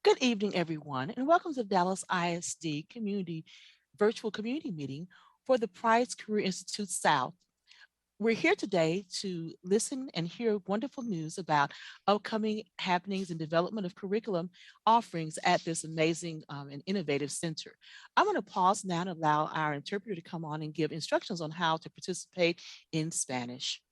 Good evening, everyone, and welcome to Dallas ISD Virtual Community Meeting for the Price Career Institute South. We're here today to listen and hear wonderful news about upcoming happenings and development of curriculum offerings at this amazing and innovative center. I'm going to pause now and allow our interpreter to come on and give instructions on how to participate in Spanish.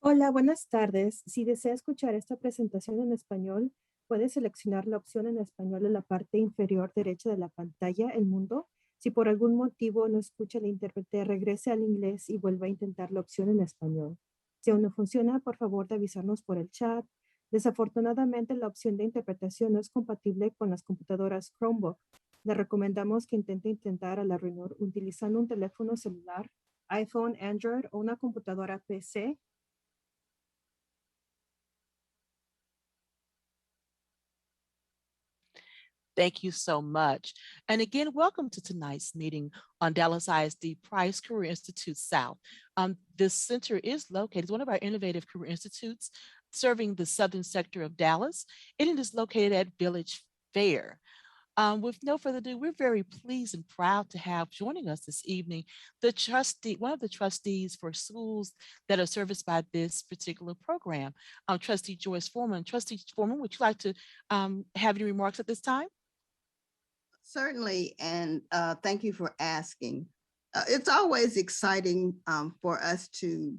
Hola, buenas tardes. Si desea escuchar esta presentación en español, puede seleccionar la opción en español en la parte inferior derecha de la pantalla, El Mundo. Si por algún motivo no escucha el intérprete, regrese al inglés y vuelva a intentar la opción en español. Si aún no funciona, por favor de avisarnos por el chat. Desafortunadamente, la opción de interpretación no es compatible con las computadoras Chromebook. Le recomendamos que intente intentar a la reunión utilizando un teléfono celular, iPhone, Android o una computadora PC. Thank you so much. And again, welcome to tonight's meeting on Dallas ISD Price Career Institute South. This center is located, it's one of our innovative career institutes serving the southern sector of Dallas, and it is located at Village Fair. With no further ado, we're very pleased and proud to have joining us this evening one of the trustees for schools that are serviced by this particular program, Trustee Joyce Foreman. Trustee Foreman, would you like to have any remarks at this time? Certainly, and thank you for asking. It's always exciting for us to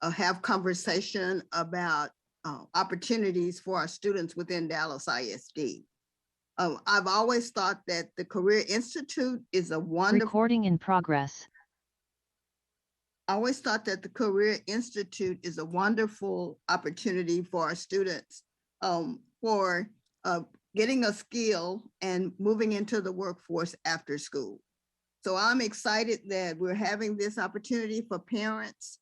have conversation about opportunities for our students within Dallas ISD. I've always thought that the Career Institute is a wonderful— Recording in progress. I always thought that the Career Institute is a wonderful opportunity for our students for getting a skill and moving into the workforce after school. So I'm excited that we're having this opportunity for parents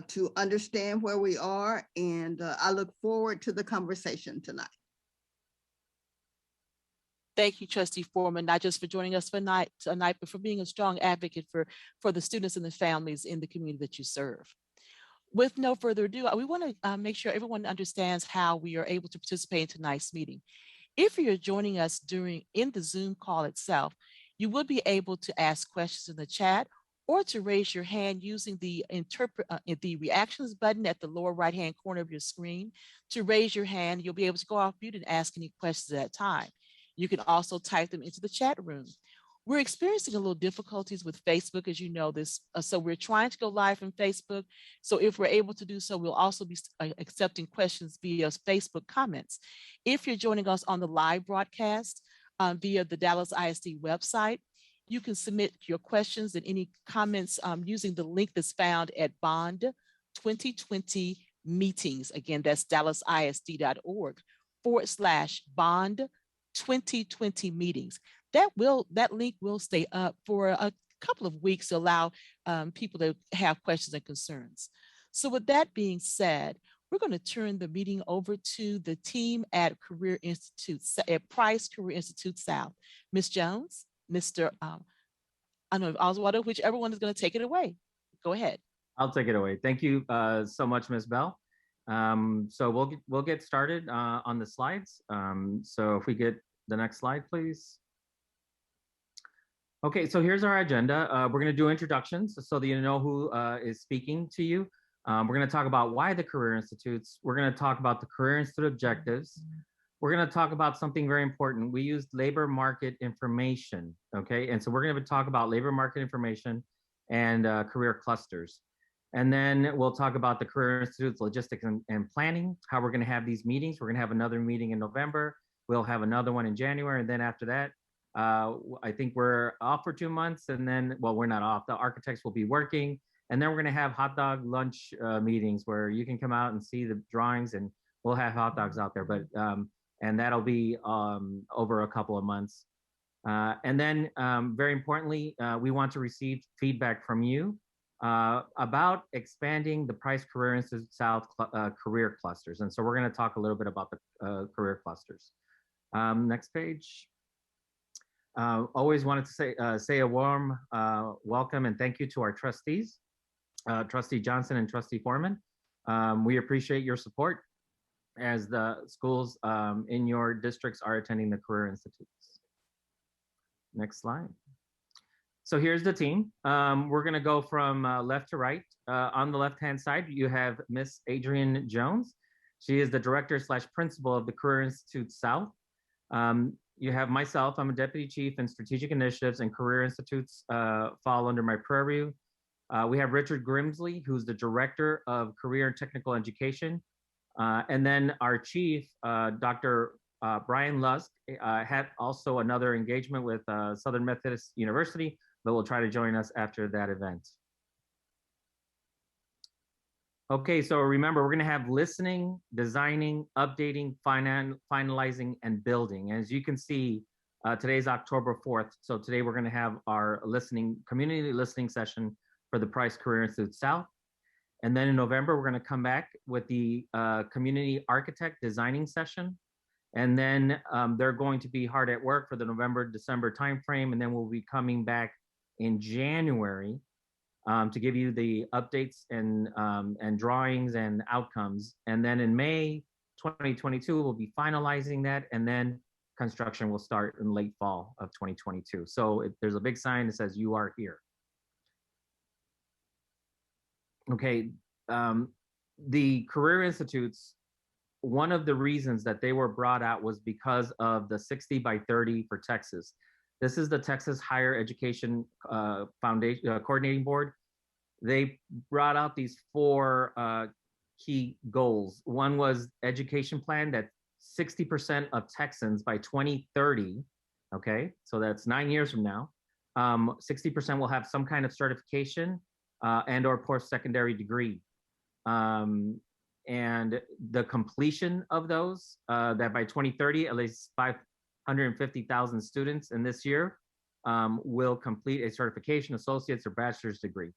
to understand where we are, and I look forward to the conversation tonight. Thank you, Trustee Foreman, not just for joining us tonight, but for being a strong advocate for the students and the families in the community that you serve. With no further ado, we want to make sure everyone understands how we are able to participate in tonight's meeting. If you're joining us in the Zoom call itself, you will be able to ask questions in the chat or to raise your hand using the reactions button at the lower right-hand corner of your screen. To raise your hand, you'll be able to go off mute and ask any questions at that time. You can also type them into the chat room. We're experiencing a little difficulties with Facebook, as you know this, so we're trying to go live from Facebook. So if we're able to do so, we'll also be accepting questions via Facebook comments. If you're joining us on the live broadcast via the Dallas ISD website, you can submit your questions and any comments using the link that's found at Bond 2020 Meetings. Again, that's dallasisd.org/Bond 2020 Meetings. That link will stay up for a couple of weeks to allow people to have questions and concerns. So with that being said, we're going to turn the meeting over to the team at Price Career Institute South. Ms. Jones, Mr. Oswaldo, whichever one is going to take it away. Go ahead. I'll take it away. Thank you so much, Ms. Bell. So we'll get started on the slides. So if we get the next slide, please. Okay, so here's our agenda. We're going to do introductions so that you know who is speaking to you. We're going to talk about why the Career Institutes. We're going to talk about the Career Institute objectives. We're going to talk about something very important. We used labor market information, okay? And so we're going to talk about labor market information and career clusters. And then we'll talk about the Career Institute's logistics and planning, how we're going to have these meetings. We're going to have another meeting in November. We'll have another one in January. And then after that, I think we're off for 2 months, and then, well, we're not off. The architects will be working, and then we're going to have hot dog lunch meetings where you can come out and see the drawings, and we'll have hot dogs out there. But and that'll be over a couple of months. And then, very importantly, we want to receive feedback from you about expanding the Price Career Institute South career clusters. And so we're going to talk a little bit about the career clusters. Next page. Always wanted to say a warm welcome and thank you to our trustees, Trustee Johnson and Trustee Foreman. We appreciate your support. as the schools in your districts are attending the Career Institutes. Next slide. So here's the team. We're gonna go from left to right. On the left-hand side, you have Miss Adrienne Jones. She is the director / principal of the Career Institute South. You have myself, I'm a deputy chief in strategic initiatives, and Career Institutes fall under my purview. We have Richard Grimsley, who's the director of career and technical education. And then our chief, Dr. Brian Lusk, had also another engagement with Southern Methodist University, but will try to join us after that event. Okay, so remember, we're gonna have listening, designing, updating, finalizing, and building. As you can see, today's October 4th. So today we're gonna have our community listening session for the Price Career Institute South. And then in November, we're gonna come back with the community architect designing session. And then they're going to be hard at work for the November, December timeframe. And then we'll be coming back in January to give you the updates and drawings and outcomes. And then in May 2022, we'll be finalizing that. And then construction will start in late fall of 2022. So there's a big sign that says you are here. Okay, the Career Institutes, one of the reasons that they were brought out was because of the 60 by 30 for Texas. This is the Texas Higher Education Foundation Coordinating Board. They brought out these 4 key goals. One was education plan that 60% of Texans by 2030, okay, so that's 9 years from now, 60% will have some kind of certification and or post-secondary degree. And the completion of those, that by 2030, at least 550,000 students in this year will complete a certification, associate's or bachelor's degree.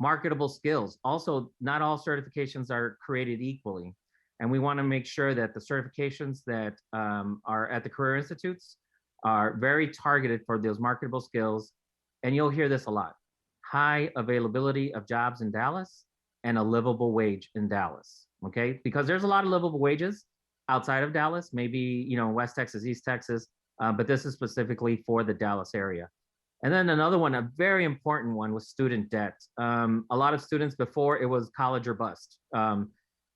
Marketable skills. Also, not all certifications are created equally. And we want to make sure that the certifications that are at the Career Institutes are very targeted for those marketable skills. And you'll hear this a lot. High availability of jobs in Dallas and a livable wage in Dallas, okay? Because there's a lot of livable wages outside of Dallas, maybe, you know, West Texas, East Texas, but this is specifically for the Dallas area. And then another one, a very important one, was student debt. A lot of students before, it was college or bust.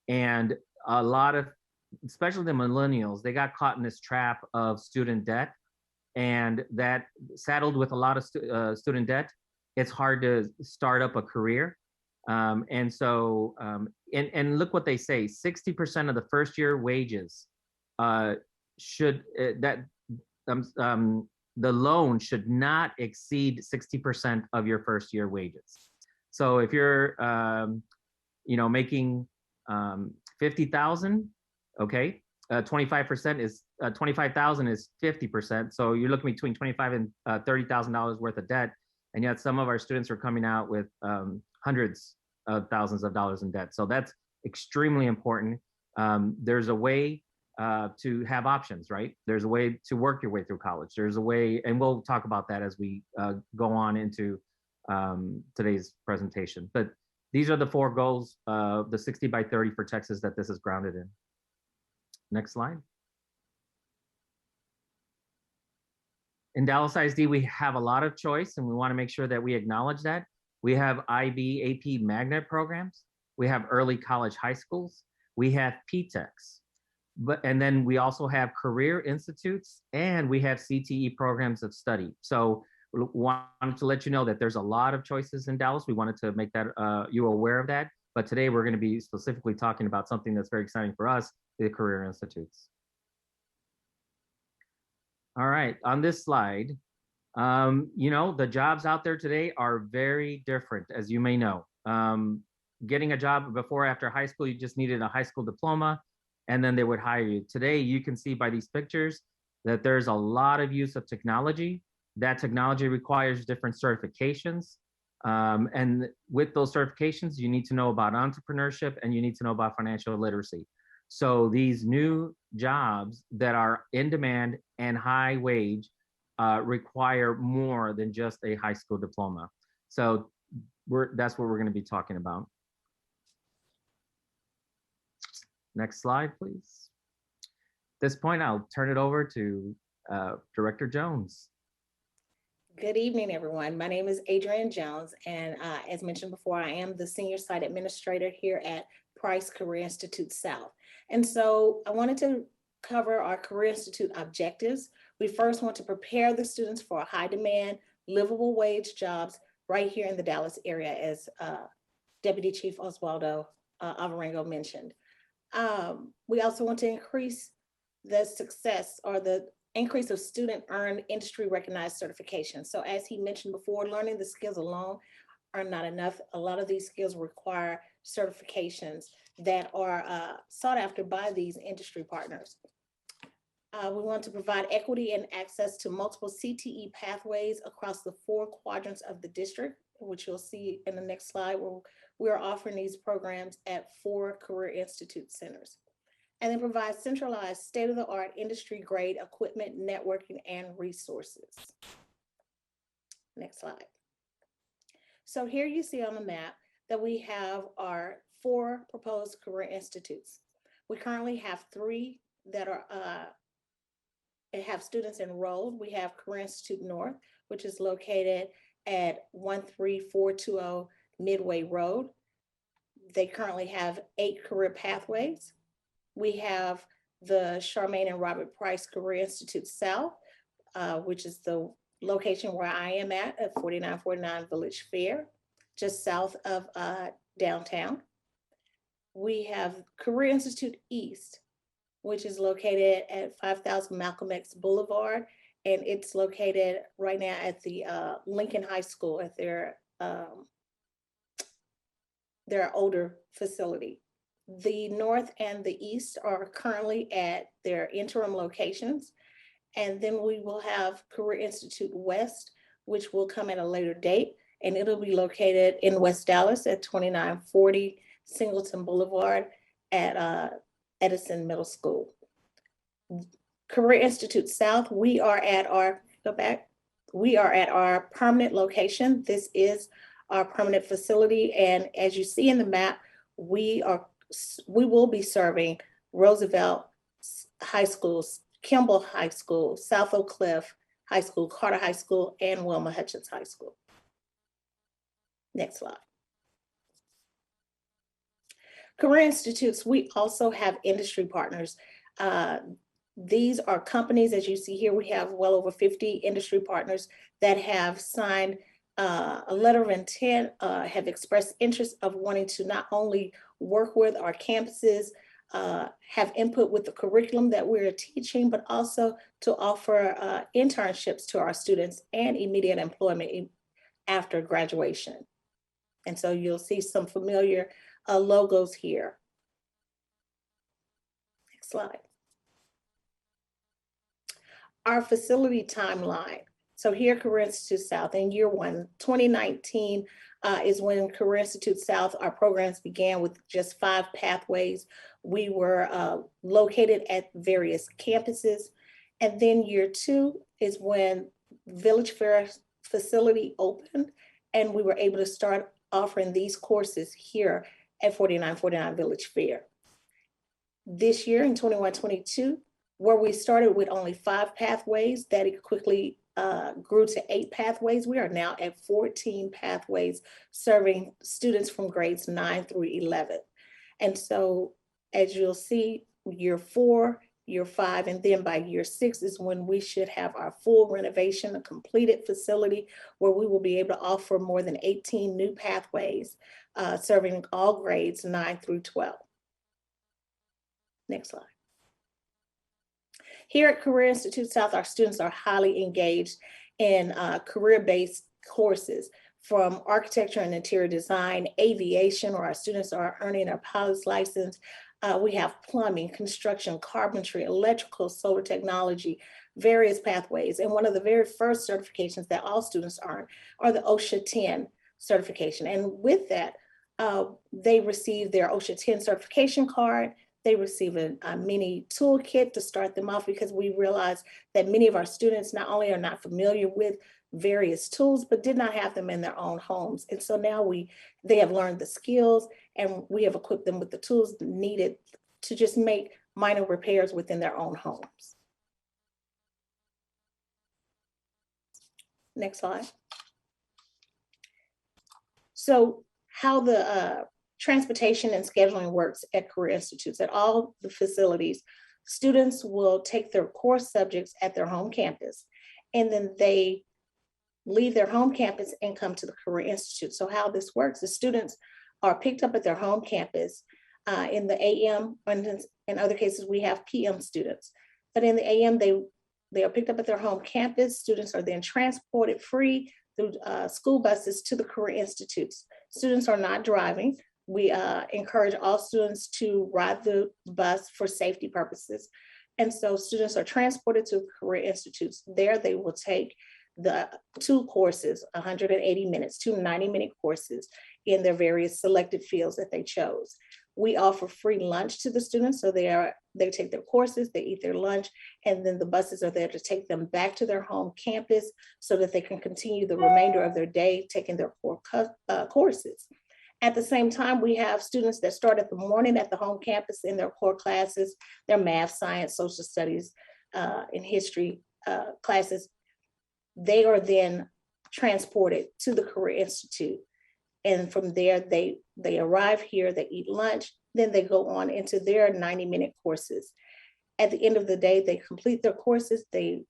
And a lot of, especially the millennials, they got caught in this trap of student debt, and that saddled with a lot of student debt, it's hard to start up a career. And so, and look what they say, 60% of the first year wages the loan should not exceed 60% of your first year wages. So if you're, you know, making 50,000, okay, 25% is 25,000 is 50%. So you're looking between $25,000 and $30,000 worth of debt, and yet some of our students are coming out with hundreds of thousands of dollars in debt. So that's extremely important. There's a way to have options, right? There's a way to work your way through college. There's a way, and we'll talk about that as we go on into today's presentation. But these are the 4 goals, the 60 by 30 for Texas that this is grounded in. Next slide. In Dallas ISD, we have a lot of choice, and we want to make sure that we acknowledge that. We have IB, AP magnet programs. We have early college high schools. We have PTECs. And then we also have career institutes, and we have CTE programs of study. So we wanted to let you know that there's a lot of choices in Dallas. We wanted to make that you aware of that. But today we're going to be specifically talking about something that's very exciting for us, the career institutes. All right, on this slide, you know, the jobs out there today are very different, as you may know. Getting a job before or after high school, you just needed a high school diploma, and then they would hire you. Today, you can see by these pictures that there's a lot of use of technology. That technology requires different certifications. And with those certifications, you need to know about entrepreneurship, and you need to know about financial literacy. So these new jobs that are in demand and high wage require more than just a high school diploma. So that's what we're going to be talking about. Next slide, please. At this point, I'll turn it over to Director Jones. Good evening, everyone. My name is Adrienne Jones, and as mentioned before, I am the Senior Site Administrator here at Price Career Institute South. And so I wanted to cover our Career Institute objectives. We first want to prepare the students for high demand, livable wage jobs right here in the Dallas area, as Deputy Chief Oswaldo Alvarengo mentioned. We also want to increase the success or the increase of student earned industry recognized certification. So as he mentioned before, learning the skills alone are not enough. A lot of these skills require certifications that are sought after by these industry partners. We want to provide equity and access to multiple CTE pathways across the 4 quadrants of the district, which you'll see in the next slide, where we're offering these programs at 4 Career Institute centers. And then provide centralized state-of-the-art industry-grade equipment, networking, and resources. Next slide. So here you see on the map that we have our 4 proposed career institutes. We currently have 3 that are have students enrolled. We have Career Institute North, which is located at 13420 Midway Road. They currently have 8 career pathways. We have the Charmaine and Robert Price Career Institute South, which is the location where I am at 4949 Village Fair, just south of downtown. We have Career Institute East, which is located at 5000 Malcolm X Boulevard, and it's located right now at the Lincoln High School at their older facility. The North and the East are currently at their interim locations. And then we will have Career Institute West, which will come at a later date. And it'll be located in West Dallas at 2940 Singleton Boulevard at Edison Middle School. Career Institute South, we are at our permanent location. This is our permanent facility. And as you see in the map, we will be serving Roosevelt High School, Kimball High School, South Oak Cliff High School, Carter High School, and Wilma Hutchins High School. Next slide. Career Institutes, we also have industry partners. These are companies, as you see here, we have well over 50 industry partners that have signed a letter of intent, have expressed interest of wanting to not only work with our campuses, have input with the curriculum that we're teaching, but also to offer internships to our students and immediate employment after graduation. And so you'll see some familiar logos here. Next slide. Our facility timeline. So here, Career Institute South, in year 1, 2019 is when Career Institute South, our programs began with just 5 pathways. We were located at various campuses. And then year 2 is when Village Fair facility opened, and we were able to start offering these courses here at 4949 Village Fair. This year in 21-22, where we started with only 5 pathways, that it quickly grew to 8 pathways. We are now at 14 pathways serving students from grades 9 through 11. And so as you'll see, year 4, year 5, and then by year 6 is when we should have our full renovation, a completed facility where we will be able to offer more than 18 new pathways serving all grades 9 through 12. Next slide. Here at Career Institute South, our students are highly engaged in career-based courses from architecture and interior design, aviation, where our students are earning their pilot's license. We have plumbing, construction, carpentry, electrical, solar technology, various pathways. And one of the very first certifications that all students earn are the OSHA 10 certification. And with that, they receive their OSHA 10 certification card. They receive a mini toolkit to start them off, because we realize that many of our students not only are not familiar with various tools, but did not have them in their own homes. And so now they have learned the skills, and we have equipped them with the tools needed to just make minor repairs within their own homes. Next slide. So how the transportation and scheduling works at Career Institutes. At all the facilities, students will take their core subjects at their home campus, and then they leave their home campus and come to the Career Institute. So how this works is students are picked up at their home campus in the AM, and in other cases, we have PM students. But in the AM, they are picked up at their home campus. Students are then transported free through school buses to the Career Institutes. Students are not driving. We encourage all students to ride the bus for safety purposes. And so students are transported to Career Institutes. There they will take the 2 courses, 180 minutes, 2 90-minute courses in their various selected fields that they chose. We offer free lunch to the students. So they take their courses, they eat their lunch, and then the buses are there to take them back to their home campus so that they can continue the remainder of their day taking their core courses. At the same time, we have students that start at the morning at the home campus in their core classes, their math, science, social studies, and history classes. They are then transported to the Career Institute. And from there, they arrive here, they eat lunch, then they go on into their 90-minute courses. At the end of the day, they complete their courses, they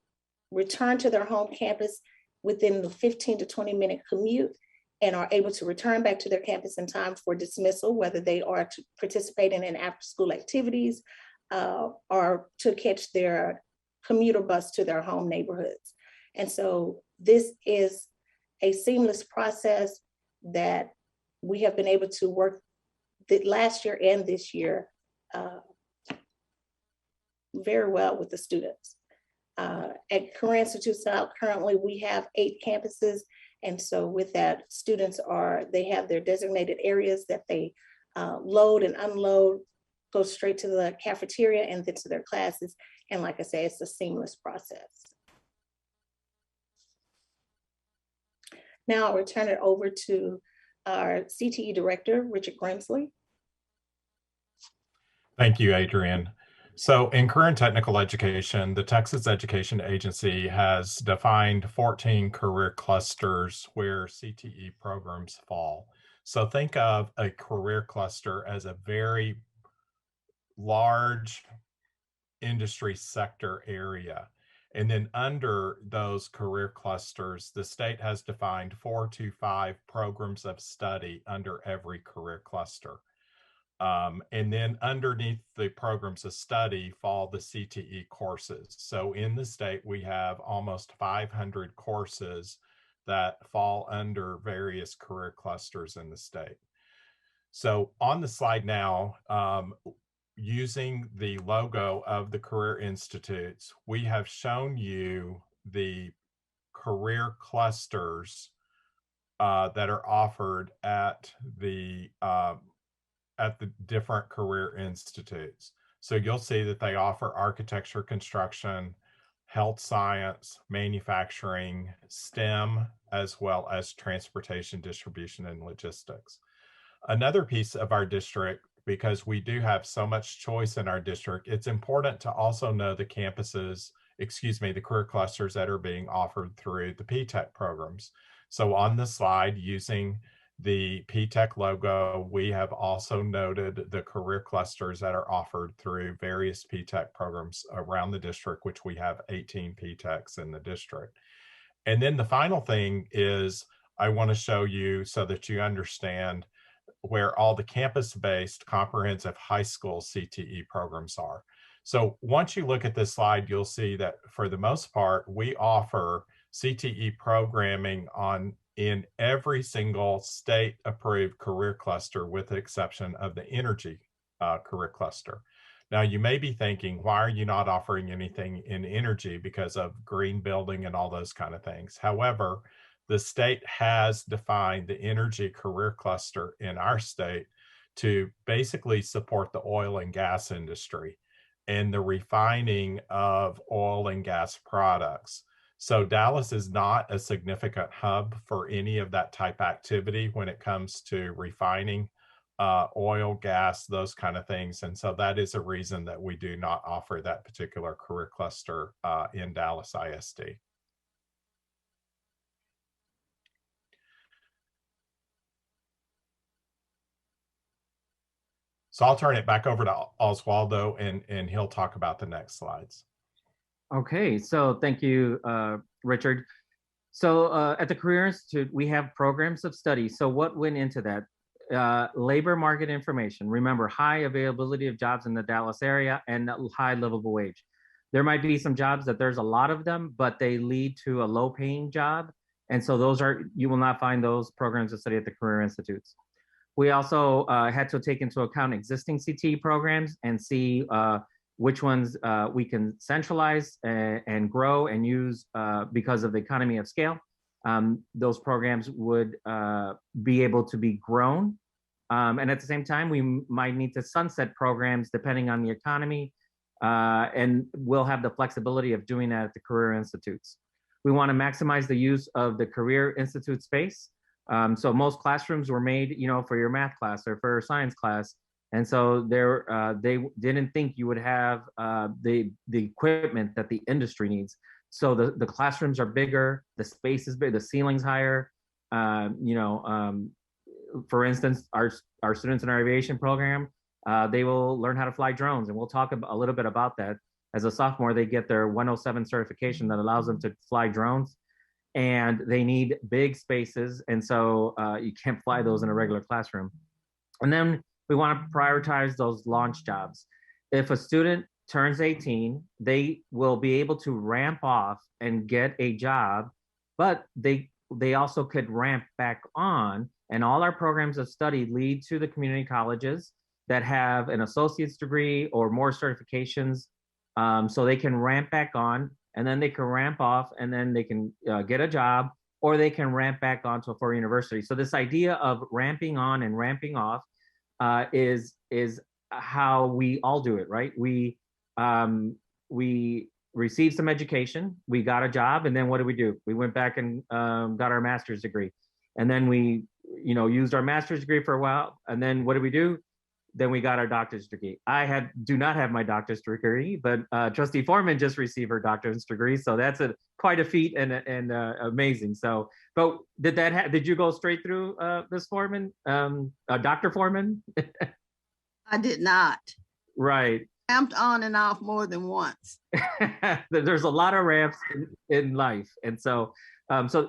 return to their home campus within the 15 to 20-minute commute, and are able to return back to their campus in time for dismissal, whether they are participating in after-school activities or to catch their commuter bus to their home neighborhoods. And so this is a seamless process that we have been able to work last year and this year very well with the students. At Career Institute South, currently we have 8 campuses. And so with that, students they have their designated areas that they load and unload, go straight to the cafeteria and then to their classes. And like I say, it's a seamless process. Now I'll return it over to our CTE director, Richard Grimsley. Thank you, Adrienne. So in career and technical education, the Texas Education Agency has defined 14 career clusters where CTE programs fall. So think of a career cluster as a very large industry sector area. And then under those career clusters, the state has defined 4 to 5 programs of study under every career cluster. And then underneath the programs of study fall the CTE courses. So in the state, we have almost 500 courses that fall under various career clusters in the state. So on the slide now, using the logo of the Career Institutes, we have shown you the career clusters that are offered at the different career institutes. So you'll see that they offer architecture, construction, health science, manufacturing, STEM, as well as transportation, distribution, and logistics. Another piece of our district, because we do have so much choice in our district, it's important to also know the campuses, the career clusters that are being offered through the P-TECH programs. So on the slide, using the P-TECH logo, we have also noted the career clusters that are offered through various P-TECH programs around the district, which we have 18 P-TECHs in the district. And then the final thing is I want to show you so that you understand where all the campus-based comprehensive high school CTE programs are. So once you look at this slide, you'll see that for the most part, we offer CTE programming in every single state-approved career cluster with the exception of the energy career cluster. Now, you may be thinking, why are you not offering anything in energy because of green building and all those kind of things? However, the state has defined the energy career cluster in our state to basically support the oil and gas industry and the refining of oil and gas products. So Dallas is not a significant hub for any of that type activity when it comes to refining oil, gas, those kind of things. And so that is a reason that we do not offer that particular career cluster in Dallas ISD. So I'll turn it back over to Oswaldo, and he'll talk about the next slides. Okay, so thank you, Richard. So at the Career Institute, we have programs of study. So what went into that? Labor market information. Remember, high availability of jobs in the Dallas area and high livable wage. There might be some jobs that there's a lot of them, but they lead to a low paying job. And so those are, you will not find those programs of study at the Career Institutes. We also had to take into account existing CTE programs and see which ones we can centralize and grow and use because of the economy of scale. Those programs would be able to be grown. And at the same time, we might need to sunset programs depending on the economy, and we'll have the flexibility of doing that at the Career Institutes. We want to maximize the use of the Career Institute space. So most classrooms were made, for your math class or for your science class. And so they didn't think you would have the equipment that the industry needs. So the classrooms are bigger, the space is big, the ceiling's higher. For instance, our students in our aviation program, they will learn how to fly drones, and we'll talk a little bit about that. As a sophomore, they get their 107 certification that allows them to fly drones, and they need big spaces, and so you can't fly those in a regular classroom. And then we want to prioritize those launch jobs. If a student turns 18, they will be able to ramp off and get a job, but they also could ramp back on. And all our programs of study lead to the community colleges that have an associate's degree or more certifications, so they can ramp back on, and then they can ramp off, and then they can get a job, or they can ramp back on to a four-year university. So this idea of ramping on and ramping off is how we all do it, right? We received some education, we got a job, and then what do? We went back and got our master's degree, and then we used our master's degree for a while, and then what do? Then we got our doctor's degree. I do not have my doctor's degree, but Trustee Foreman just received her doctor's degree, so that's quite a feat and amazing. So, but did you go straight through Ms. Foreman, Dr. Foreman? I did not. Right. Ramped on and off more than once. There's a lot of ramps in life, and so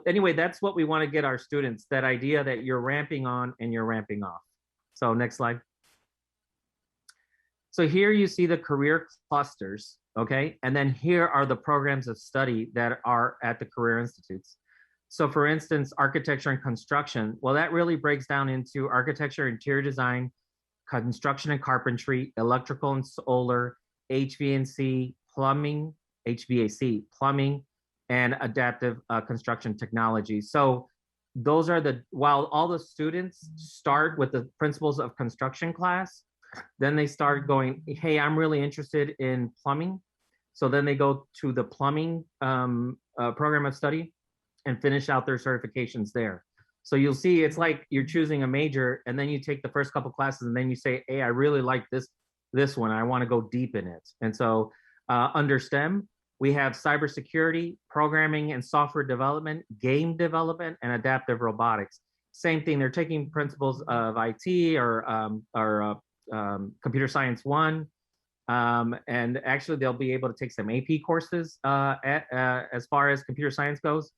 anyway, that's what we want to get our students, that idea that you're ramping on and you're ramping off. So next slide. So here you see the career clusters, okay? And then here are the programs of study that are at the Career Institutes. So for instance, architecture and construction, well, that really breaks down into architecture, interior design, construction and carpentry, electrical and solar, HVAC, plumbing, HVAC, plumbing, and adaptive construction technology. So those are while all the students start with the principles of construction class, then they start going, hey, I'm really interested in plumbing. So then they go to the plumbing program of study and finish out their certifications there. So you'll see it's like you're choosing a major, and then you take the first couple classes, and then you say, hey, I really like this one. I want to go deep in it. And so under STEM, we have cybersecurity, programming and software development, game development, and adaptive robotics. Same thing, they're taking principles of IT or computer science 1, and actually they'll be able to take some AP courses as far as computer science goes.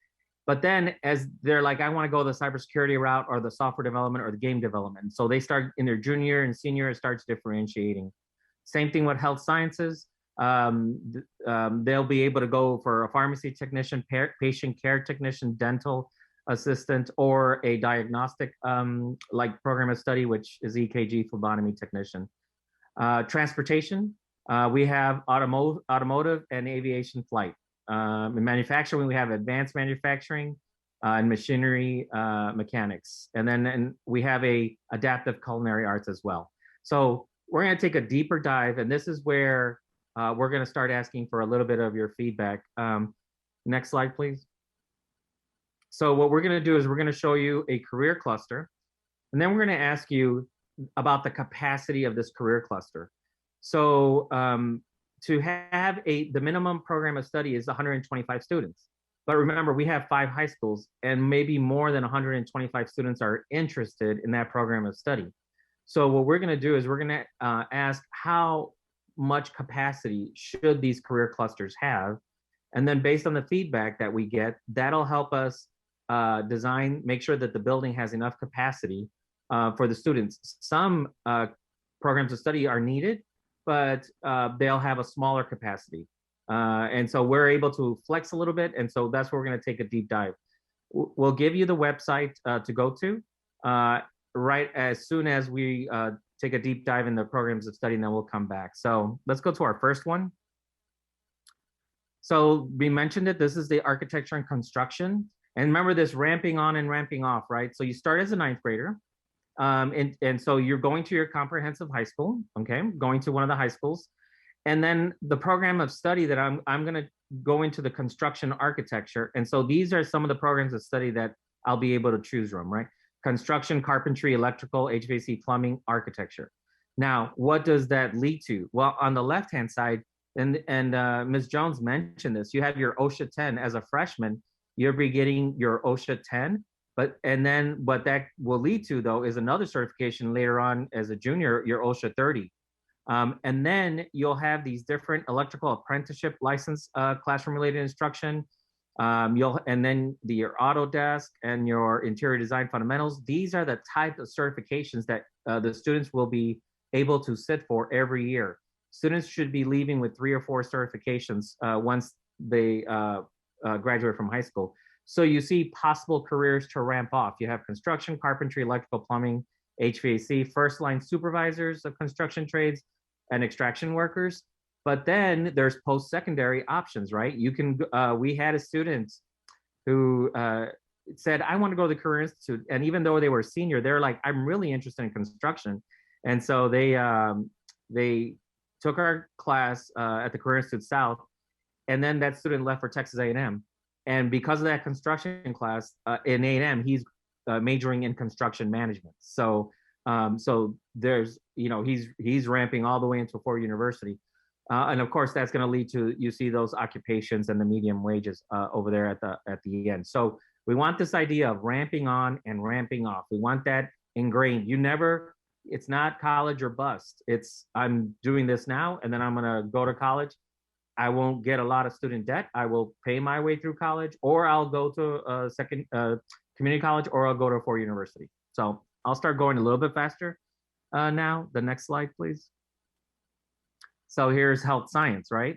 But then as they're like, I want to go the cybersecurity route or the software development or the game development. So they start in their junior and senior, it starts differentiating. Same thing with health sciences. They'll be able to go for a pharmacy technician, patient care technician, dental assistant, or a diagnostic like program of study, which is EKG phlebotomy technician. Transportation, we have automotive and aviation flight. In manufacturing, we have advanced manufacturing and machinery mechanics. And then we have a adaptive culinary arts as well. So we're gonna take a deeper dive, and this is where we're gonna start asking for a little bit of your feedback. Next slide, please. So what we're gonna do is we're gonna show you a career cluster, and then we're gonna ask you, about the capacity of this career cluster. So to have the minimum program of study is 125 students. But remember, we have 5 high schools, and maybe more than 125 students are interested in that program of study. So what we're going to do is we're going to ask how much capacity should these career clusters have? And then based on the feedback that we get, that'll help us make sure that the building has enough capacity for the students. Some programs of study are needed, but they'll have a smaller capacity. And so we're able to flex a little bit. And so that's where we're going to take a deep dive. We'll give you the website to go to right as soon as we take a deep dive in the programs of study, and then we'll come back. So let's go to our first one. So we mentioned it, this is the architecture and construction. And remember this ramping on and ramping off, right? So you start as a 9th grader. And so you're going to your comprehensive high school, okay? Going to one of the high schools. And then the program of study that I'm gonna go into the construction architecture. And so these are some of the programs of study that I'll be able to choose from, right? Construction, carpentry, electrical, HVAC, plumbing, architecture. Now, what does that lead to? Well, on the left-hand side, and Ms. Jones mentioned this, you have your OSHA 10 as a freshman, you'll be getting your OSHA 10, but what that will lead to though is another certification later on as a junior, your OSHA 30. And then you'll have these different electrical apprenticeship license classroom related instruction. And then your Autodesk and your interior design fundamentals. These are the type of certifications that the students will be able to sit for every year. Students should be leaving with 3 or 4 certifications once they graduate from high school. So you see possible careers to ramp off. You have construction, carpentry, electrical, plumbing, HVAC, first line supervisors of construction trades, and extraction workers. But then there's post-secondary options, right? You can, we had a student who said, I want to go to the Career Institute. And even though they were a senior, they're like, I'm really interested in construction. And so they took our class at the Career Institute South, and then that student left for Texas A&M. And because of that construction class in A&M, he's majoring in construction management. So there's, he's ramping all the way into Ford University. And of course, that's going to lead to, you see those occupations and the medium wages over there at the end. So we want this idea of ramping on and ramping off. We want that ingrained. It's not college or bust. It's, I'm doing this now, and then I'm going to go to college. I won't get a lot of student debt. I will pay my way through college, or I'll go to a second community college, or I'll go to a Ford University. So I'll start going a little bit faster now. The next slide, please. So here's health science, right?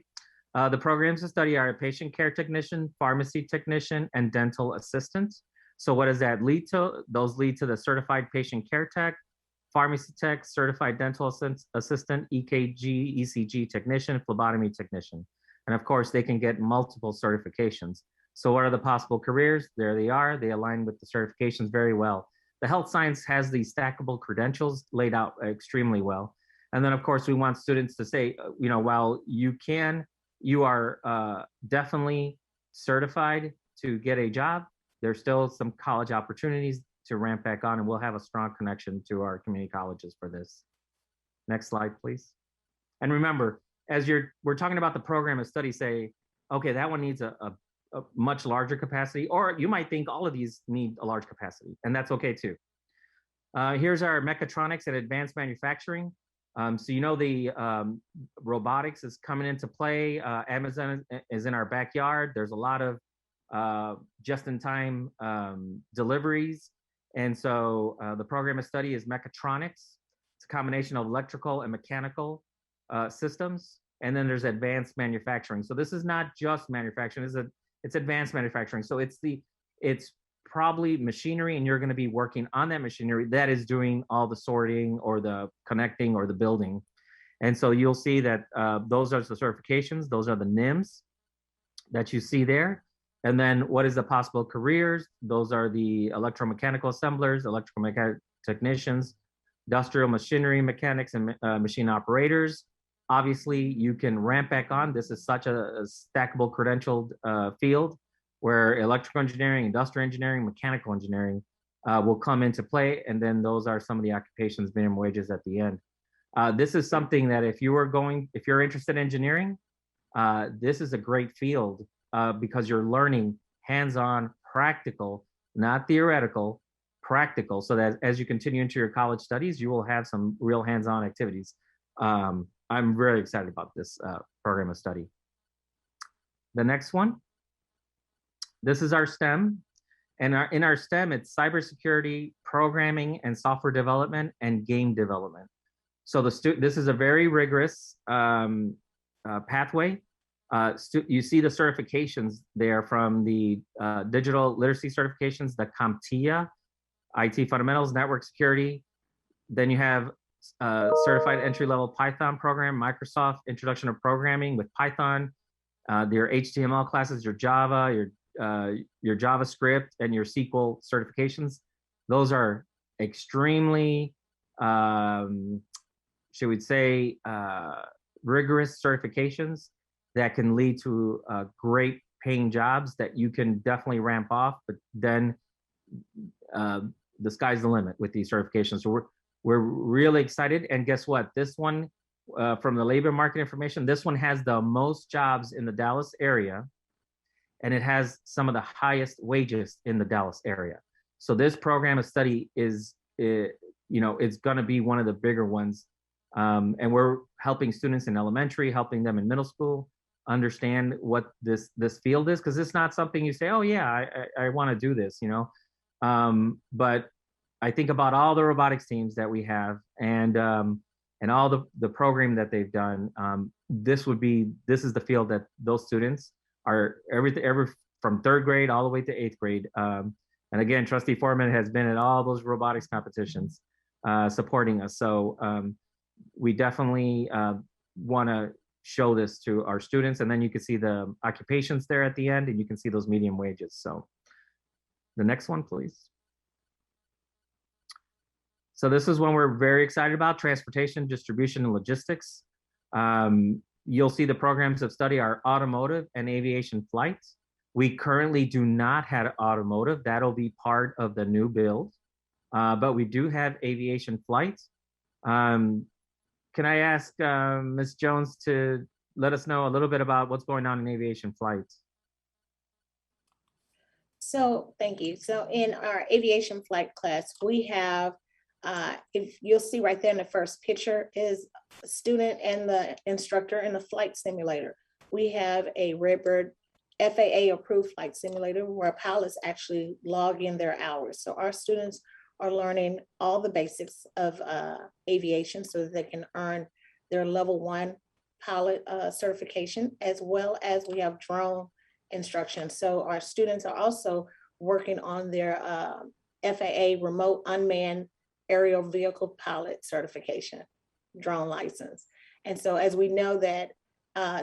The programs to study are a patient care technician, pharmacy technician, and dental assistant. So what does that lead to? Those lead to the certified patient care tech, pharmacy tech, certified dental assistant, EKG, ECG technician, phlebotomy technician. And of course, they can get multiple certifications. So what are the possible careers? There they are. They align with the certifications very well. The health science has these stackable credentials laid out extremely well. And then of course, we want students to say, while you are definitely certified to get a job, there's still some college opportunities to ramp back on, and we'll have a strong connection to our community colleges for this. Next slide, please. And remember, as we're talking about the program of study, say, okay, that one needs a much larger capacity, or you might think all of these need a large capacity, and that's okay too. Here's our mechatronics and advanced manufacturing. So the robotics is coming into play. Amazon is in our backyard. There's a lot of just-in-time deliveries. And so the program of study is mechatronics. It's a combination of electrical and mechanical systems. And then there's advanced manufacturing. So this is not just manufacturing, it's advanced manufacturing. So it's probably machinery, and you're going to be working on that machinery that is doing all the sorting or the connecting or the building. And so you'll see that those are the certifications. Those are the NIMS that you see there. And then what is the possible careers? Those are the electromechanical assemblers, electrical mechanic technicians, industrial machinery mechanics, and machine operators. Obviously, you can ramp back on. This is such a stackable credentialed field where electrical engineering, industrial engineering, mechanical engineering will come into play. And then those are some of the occupations minimum wages at the end. This is something that if you're interested in engineering, this is a great field because you're learning hands-on, practical, not theoretical, practical, so that as you continue into your college studies, you will have some real hands-on activities. I'm very excited about this program of study. The next one. This is our STEM. And in our STEM, it's cybersecurity, programming, and software development, and game development. So this is a very rigorous pathway. You see the certifications there from the digital literacy certifications, the CompTIA, IT fundamentals, network security. Then you have certified entry-level Python program, Microsoft introduction of programming with Python, your HTML classes, your Java, your JavaScript, and your SQL certifications. Those are extremely, should we say, rigorous certifications that can lead to great paying jobs that you can definitely ramp off, but then the sky's the limit with these certifications. So we're really excited. And guess what? This one, from the labor market information, this one has the most jobs in the Dallas area, and it has some of the highest wages in the Dallas area. So this program of study is, it's going to be one of the bigger ones. And we're helping students in elementary, helping them in middle school understand what this field is, because it's not something you say, oh yeah, I want to do this, but I think about all the robotics teams that we have, and all the program that they've done. This is the field that those students are every from 3rd grade all the way to 8th grade. And again, Trustee Foreman has been at all those robotics competitions supporting us. So we definitely want to show this to our students. And then you can see the occupations there at the end, and you can see those medium wages. So the next one, please. So this is one we're very excited about: transportation, distribution, and logistics. You'll see the programs of study are automotive and aviation flights. We currently do not have automotive. That'll be part of the new build, but we do have aviation flights. Can I ask Ms. Jones to let us know a little bit about what's going on in aviation flights? So thank you. So in our aviation flight class, we have, if you'll see right there in the first picture is a student and the instructor in the flight simulator. We have a Redbird FAA approved flight simulator where pilots actually log in their hours. So our students are learning all the basics of aviation so that they can earn their level 1 pilot certification, as well as we have drone instruction. So our students are also working on their FAA remote unmanned aerial vehicle pilot certification, drone license. And so as we know that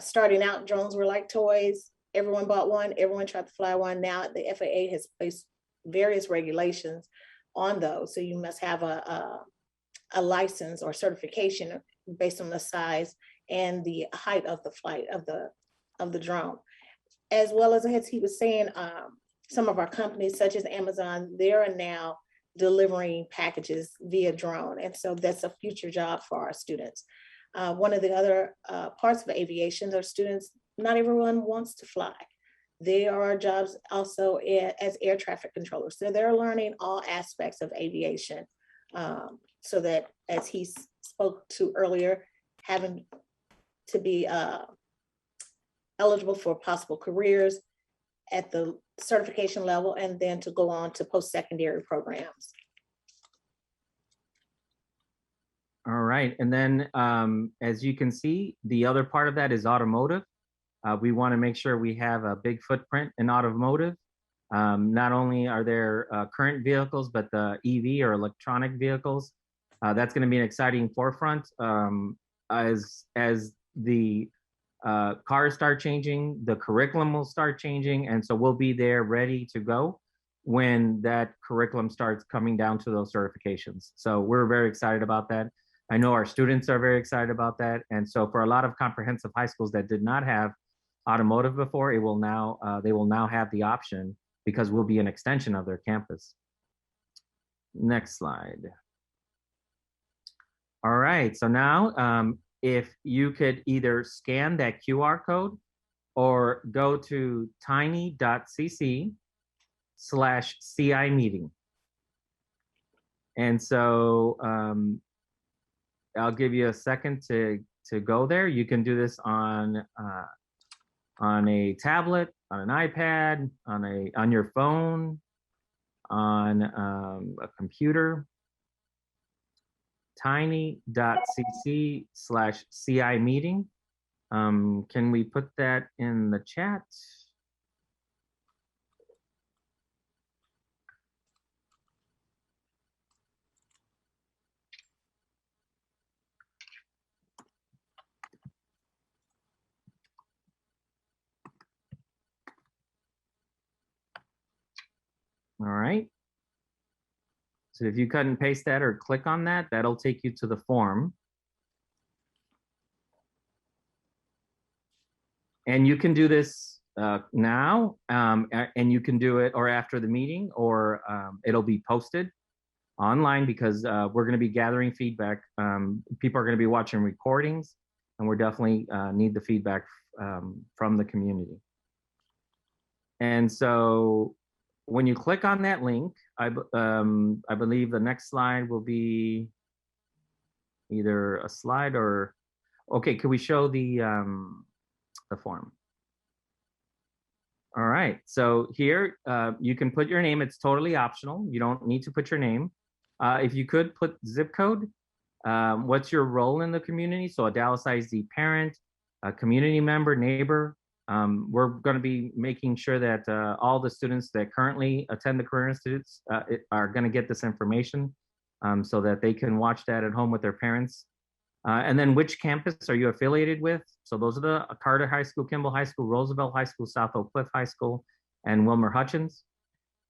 starting out, drones were like toys. Everyone bought one, everyone tried to fly one. Now the FAA has placed various regulations on those. So you must have a license or certification based on the size and the height of the flight of the drone. As well as he was saying, some of our companies such as Amazon, they are now delivering packages via drone. And so that's a future job for our students. One of the other parts of aviation are students, not everyone wants to fly. There are jobs also as air traffic controllers. So they're learning all aspects of aviation so that, as he spoke to earlier, having to be eligible for possible careers at the certification level, and then to go on to post-secondary programs. All right, and then as you can see, the other part of that is automotive. We want to make sure we have a big footprint in automotive. Not only are there current vehicles, but the EV or electronic vehicles. That's going to be an exciting forefront as the cars start changing, the curriculum will start changing, and so we'll be there ready to go when that curriculum starts coming down to those certifications. So we're very excited about that. I know our students are very excited about that, and so for a lot of comprehensive high schools that did not have automotive before, it will now they will now have the option because we'll be an extension of their campus. Next slide. All right, so now if you could either scan that QR code or go to tiny.cc/CI meeting. And so I'll give you a second to go there. You can do this on a tablet, on an iPad, on your phone, on a computer. tiny.cc/CI meeting. Can we put that in the chat? All right. So if you cut and paste that or click on that, that'll take you to the form. And you can do this now, and you can do it or after the meeting, or it'll be posted online because we're going to be gathering feedback. People are going to be watching recordings, and we're definitely need the feedback from the community. And so when you click on that link, I believe the next slide will be either a slide or, okay, could we show the form? All right, so here you can put your name. It's totally optional. You don't need to put your name. If you could put zip code, what's your role in the community? So a Dallas ISD parent, a community member, neighbor. We're going to be making sure that all the students that currently attend the Career Institutes are going to get this information so that they can watch that at home with their parents. And then which campus are you affiliated with? So those are the Carter High School, Kimball High School, Roosevelt High School, South Oak Cliff High School, and Wilmer Hutchins.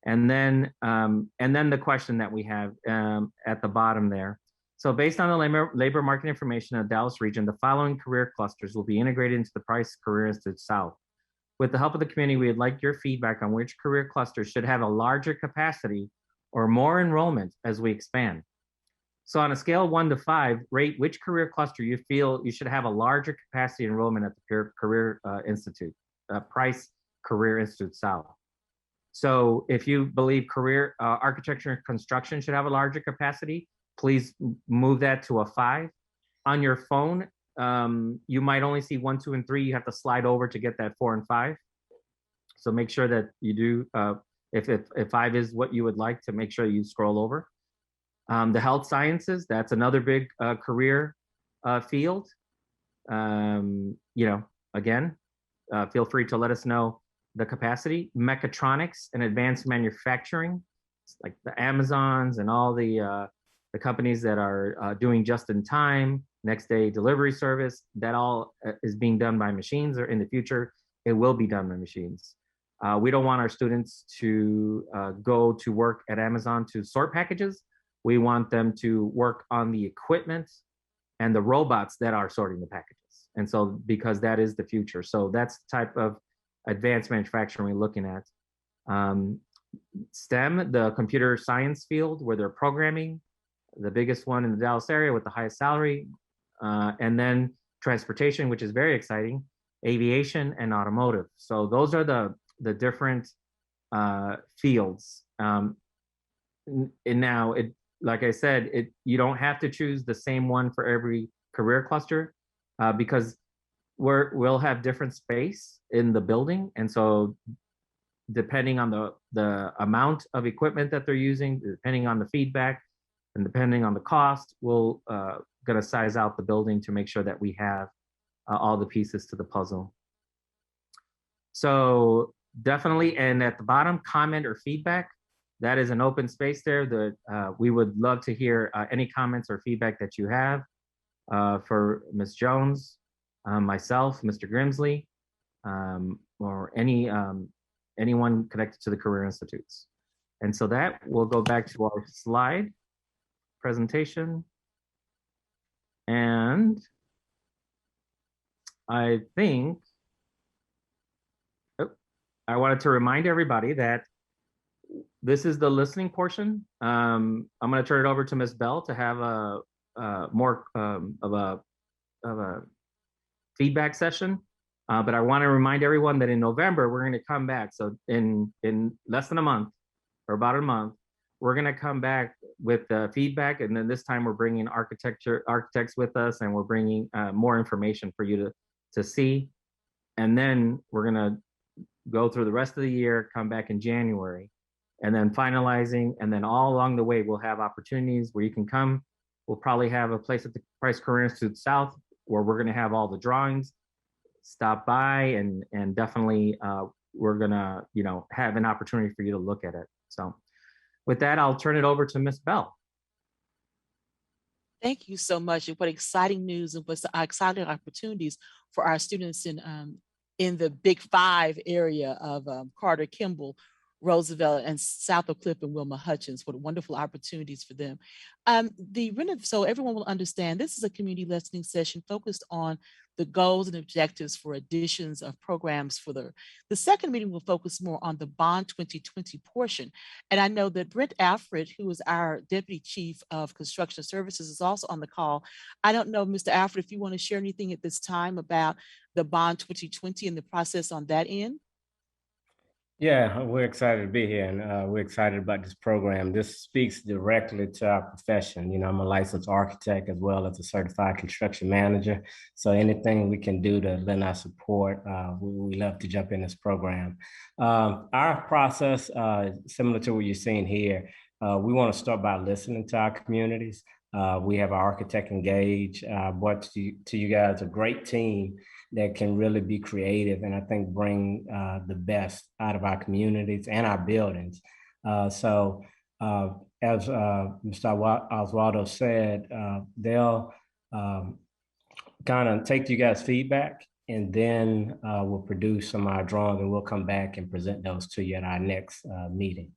And then the question that we have at the bottom there. So based on the labor market information in the Dallas region, the following career clusters will be integrated into the Price Career Institute South. With the help of the community, we would like your feedback on which career clusters should have a larger capacity or more enrollment as we expand. So on a scale of 1 to 5, rate which career cluster you feel you should have a larger capacity enrollment at the Career Institute, Price Career Institute South. So if you believe career architecture and construction should have a larger capacity, please move that to a 5. On your phone, you might only see 1, 2, and 3. You have to slide over to get that 4 and 5. So make sure that you do, if 5 is what you would like, to make sure you scroll over. The health sciences, that's another big career field. You know, again, feel free to let us know the capacity. Mechatronics and advanced manufacturing, like the Amazons and all the companies that are doing just-in-time, next-day delivery service, that all is being done by machines, or in the future, it will be done by machines. We don't want our students to go to work at Amazon to sort packages. We want them to work on the equipment and the robots that are sorting the packages. And so, because that is the future. So that's the type of advanced manufacturing we're looking at. STEM, the computer science field, where they're programming, the biggest one in the Dallas area with the highest salary. And then transportation, which is very exciting, aviation and automotive. So those are the different fields. And now, like I said, you don't have to choose the same one for every career cluster because we'll have different space in the building. And so depending on the amount of equipment that they're using, depending on the feedback, and depending on the cost, we'll gonna size out the building to make sure that we have all the pieces to the puzzle. So definitely, and at the bottom, comment or feedback. That is an open space there that we would love to hear any comments or feedback that you have for Ms. Jones, myself, Mr. Grimsley, or anyone connected to the Career Institutes. And so that, we'll go back to our slide presentation. And I think, I wanted to remind everybody that this is the listening portion. I'm going to turn it over to Ms. Bell to have a more of a feedback session. But I want to remind everyone that in November, we're going to come back. So in less than a month, or about a month, we're going to come back with feedback. And then this time we're bringing architects with us, and we're bringing more information for you to see. And then we're going to go through the rest of the year, come back in January, and then finalizing. And then all along the way, we'll have opportunities where you can come. We'll probably have a place at the Price Career Institute South where we're going to have all the drawings. Stop by, and definitely we're gonna have an opportunity for you to look at it. So with that, I'll turn it over to Ms. Bell. Thank you so much. And what exciting news and what's exciting opportunities for our students in the Big Five area of Carter, Kimball, Roosevelt, and South of Cliff and Wilma Hutchins. What wonderful opportunities for them. So everyone will understand this is a community listening session focused on the goals and objectives for additions of programs for the second meeting will focus more on the Bond 2020 portion. And I know that Brent Alfred, who is our Deputy Chief of Construction Services, is also on the call. I don't know, Mr. Alfred, if you want to share anything at this time about the Bond 2020 and the process on that end. Yeah, we're excited to be here, and we're excited about this program. This speaks directly to our profession. I'm a licensed architect as well as a certified construction manager. So anything we can do to lend our support, we love to jump in this program. Our process, similar to what you're seeing here, we want to start by listening to our communities. We have our architect engaged, brought to you guys a great team that can really be creative and I think bring the best out of our communities and our buildings. So as Mr. Oswaldo said, they'll kind of take you guys' feedback, and then we'll produce some of our drawings, and we'll come back and present those to you at our next meeting.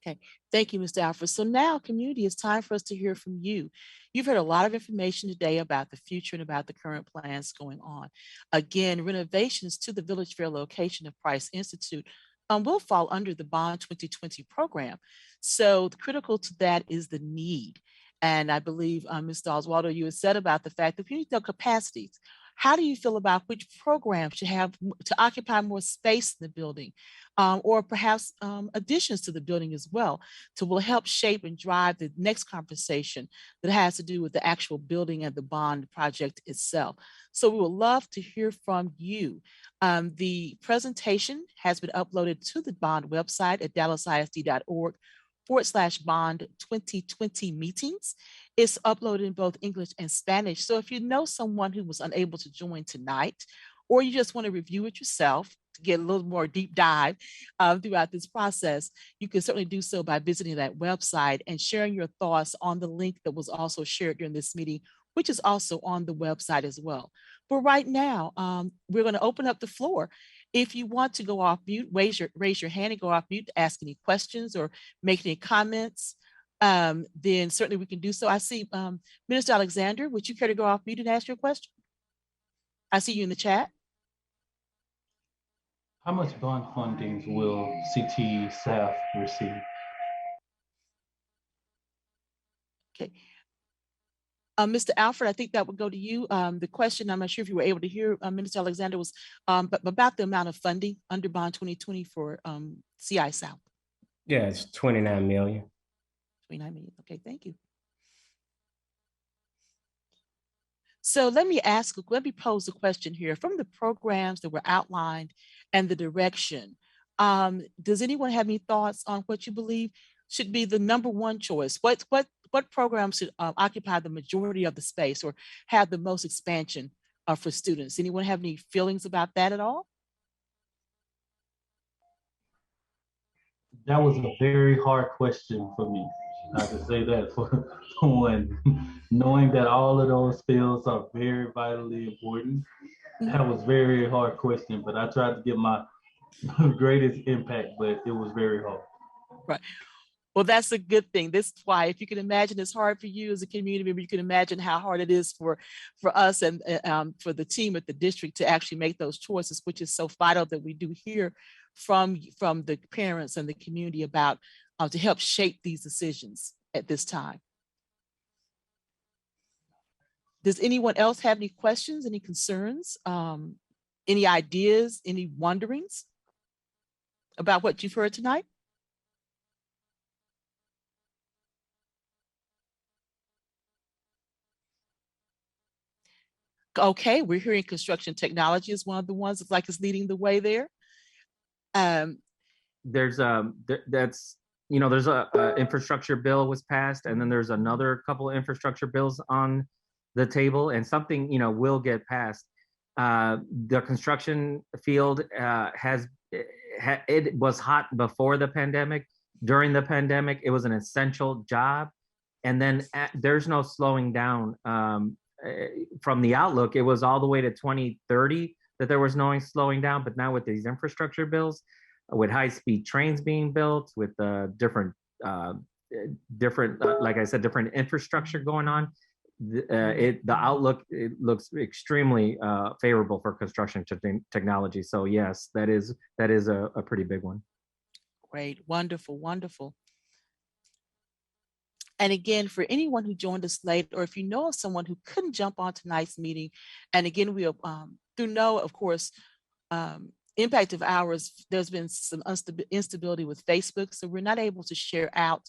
Okay, thank you, Mr. Alfred. So now, community, it's time for us to hear from you. You've heard a lot of information today about the future and about the current plans going on. Again, renovations to the Village Fair location of Price Institute will fall under the Bond 2020 program. So critical to that is the need. And I believe, Mr. Oswaldo, you had said about the fact that we need the capacities. How do you feel about which programs should have to occupy more space in the building, or perhaps additions to the building as well, will help shape and drive the next conversation that has to do with the actual building and the bond project itself. So we would love to hear from you. The presentation has been uploaded to the bond website at dallasisd.org/bond 2020 meetings. It's uploaded in both English and Spanish. So if you know someone who was unable to join tonight, or you just want to review it yourself to get a little more deep dive throughout this process, you can certainly do so by visiting that website and sharing your thoughts on the link that was also shared during this meeting, which is also on the website as well. But right now, we're going to open up the floor. If you want to go off mute, raise your hand and go off mute to ask any questions or make any comments. Then certainly we can do so. I see Minister Alexander, would you care to go off mute and ask your question? I see you in the chat. How much bond funding will CT staff receive? Okay. Mr. Alfred, I think that would go to you. The question, I'm not sure if you were able to hear Minister Alexander, was but about the amount of funding under Bond 2020 for CI South. Yeah, it's 29 million. 29 million. Okay, thank you. So let me pose a question here. From the programs that were outlined and the direction, does anyone have any thoughts on what you believe should be the number one choice? What programs should occupy the majority of the space or have the most expansion for students? Anyone have any feelings about that at all? That was a very hard question for me. I can say that for one, knowing that all of those fields are very vitally important. That was very hard question, but I tried to give my greatest impact, but it was very hard. Right. Well, that's a good thing. This is why, if you can imagine it's hard for you as a community member, you can imagine how hard it is for us and for the team at the district to actually make those choices, which is so vital that we do hear from the parents and the community about to help shape these decisions at this time. Does anyone else have any questions, any concerns, any ideas, any wonderings about what you've heard tonight? Okay, we're hearing construction technology is one of the ones that's like is leading the way there. There's that's, you know, there's a infrastructure bill was passed, and then there's another couple of infrastructure bills on the table, and something, you know, will get passed. The construction field it was hot before the pandemic. During the pandemic, it was an essential job, and then there's no slowing down. From the outlook, it was all the way to 2030 that there was no slowing down. But now with these infrastructure bills, with high-speed trains being built, with different, like I said, different infrastructure going on, the outlook, it looks extremely favorable for construction technology. So yes, that is a pretty big one. Great, wonderful, wonderful. And again, for anyone who joined us late, or if you know of someone who couldn't jump on tonight's meeting, and again, we through NOAA, of course, impact of hours, there's been some instability with Facebook, so we're not able to share out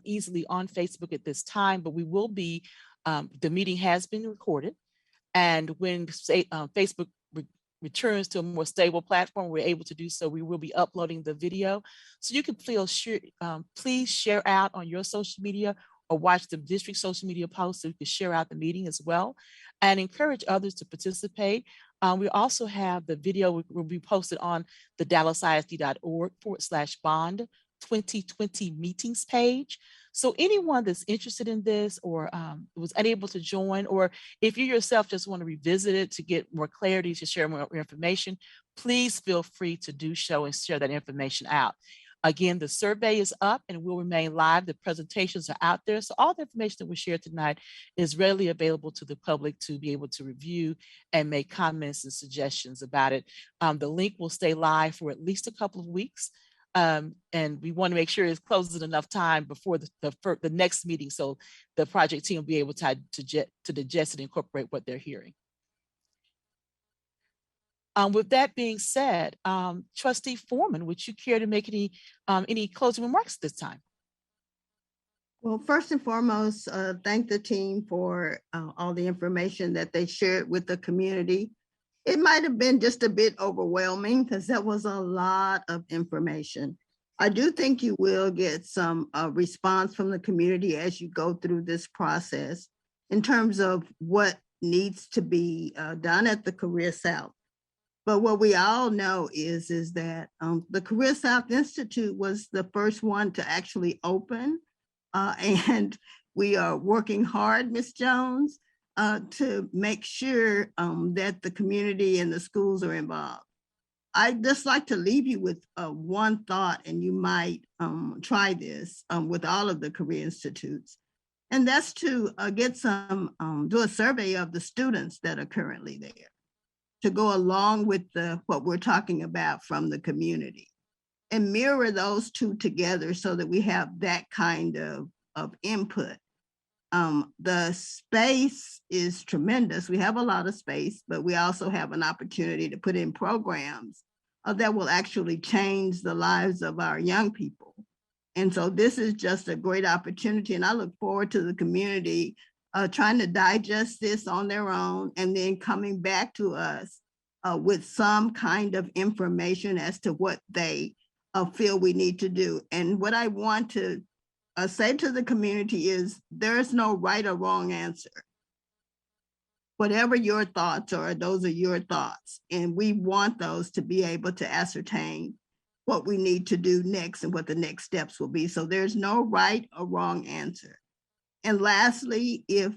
easily on Facebook at this time, but we will be, the meeting has been recorded, and when Facebook returns to a more stable platform, we're able to do so, we will be uploading the video. So you can please share out on your social media or watch the district social media posts so you can share out the meeting as well, and encourage others to participate. We also have the video will be posted on the dallasisd.org/bond 2020 meetings page. So anyone that's interested in this or was unable to join, or if you yourself just want to revisit it to get more clarity, to share more information, please feel free to do so and share that information out. Again, the survey is up and will remain live. The presentations are out there. So all the information that we shared tonight is readily available to the public to be able to review and make comments and suggestions about it. The link will stay live for at least a couple of weeks. And we want to make sure it closes in enough time before the next meeting, so the project team will be able to digest and incorporate what they're hearing. With that being said, Trustee Foreman, would you care to make any closing remarks this time? Well, first and foremost, thank the team for all the information that they shared with the community. It might have been just a bit overwhelming because that was a lot of information. I do think you will get some response from the community as you go through this process in terms of what needs to be done at the Career South. But what we all know is that the Career South Institute was the first one to actually open, and we are working hard, Ms. Jones, to make sure that the community and the schools are involved. I'd just like to leave you with one thought, and you might try this with all of the career institutes, and that's to get do a survey of the students that are currently there, to go along with what we're talking about from the community, and mirror those two together so that we have that kind of input. The space is tremendous. We have a lot of space, but we also have an opportunity to put in programs that will actually change the lives of our young people. And so this is just a great opportunity. And I look forward to the community trying to digest this on their own and then coming back to us with some kind of information as to what they feel we need to do. And what I want to say to the community is there's no right or wrong answer. Whatever your thoughts are, those are your thoughts. And we want those to be able to ascertain what we need to do next and what the next steps will be. So there's no right or wrong answer. And lastly, if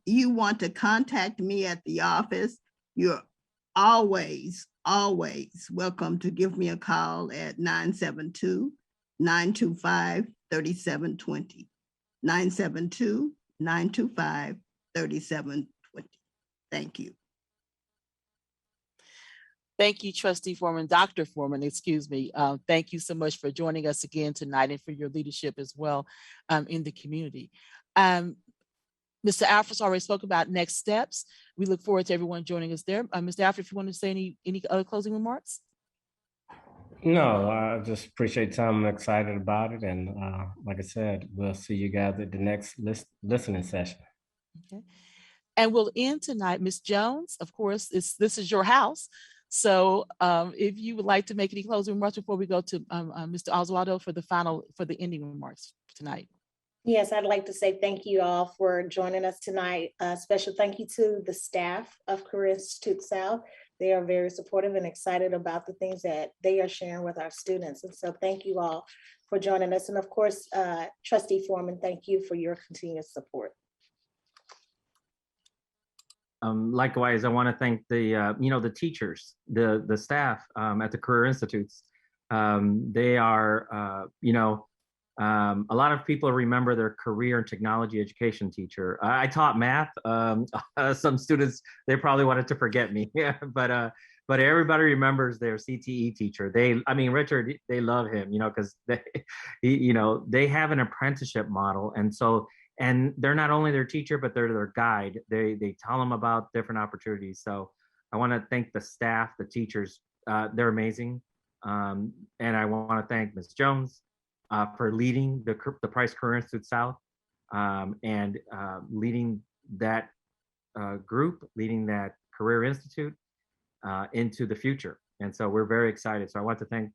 you want to contact me at the office, you're always welcome to give me a call at 972-925-5785. 3720. 972-925-3720. Thank you. Thank you, Trustee Foreman, Dr. Foreman, excuse me. Thank you so much for joining us again tonight and for your leadership as well in the community. Mr. Alfred's already spoke about next steps. We look forward to everyone joining us there. Mr. Alfred, if you want to say any other closing remarks? No, I just appreciate time. I'm excited about it. And like I said, we'll see you guys at the next listening session. Okay. And we'll end tonight. Ms. Jones, of course, this is your house. So if you would like to make any closing remarks before we go to Mr. Oswaldo for the ending remarks tonight. Yes, I'd like to say thank you all for joining us tonight. Special thank you to the staff of Career Institute South. They are very supportive and excited about the things that they are sharing with our students. And so thank you all for joining us. And of course, Trustee Foreman, thank you for your continuous support. Likewise, I want to thank the teachers, the staff at the Career Institutes. They are, a lot of people remember their career and technology education teacher. I taught math. Some students, they probably wanted to forget me, but everybody remembers their CTE teacher. Richard, they love him, because they have an apprenticeship model, and they're not only their teacher, but they're their guide. They tell them about different opportunities. So I want to thank the staff, the teachers. They're amazing, and I want to thank Ms. Jones for leading the Price Career Institute South and leading that group, leading that Career Institute into the future. And so we're very excited. So I want to thank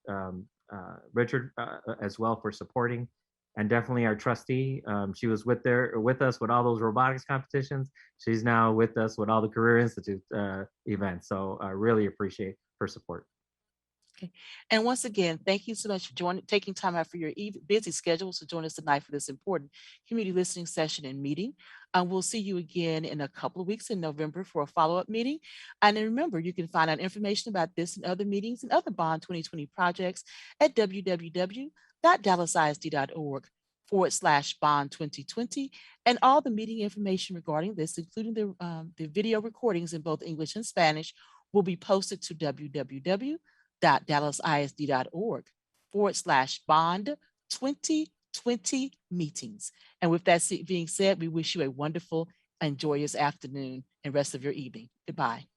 Richard as well for supporting, and definitely our trustee. She was with us with all those robotics competitions. She's now with us with all the Career Institute events. So I really appreciate her support. Okay. And once again, thank you so much for taking time out for your busy schedules to join us tonight for this important community listening session and meeting. We'll see you again in a couple of weeks in November for a follow-up meeting. And then remember, you can find out information about this and other meetings and other Bond 2020 projects at www.dallasisd.org/Bond 2020. And all the meeting information regarding this, including the video recordings in both English and Spanish, will be posted to www.dallasisd.org/Bond 2020 meetings. And with that being said, we wish you a wonderful and joyous afternoon and rest of your evening. Goodbye.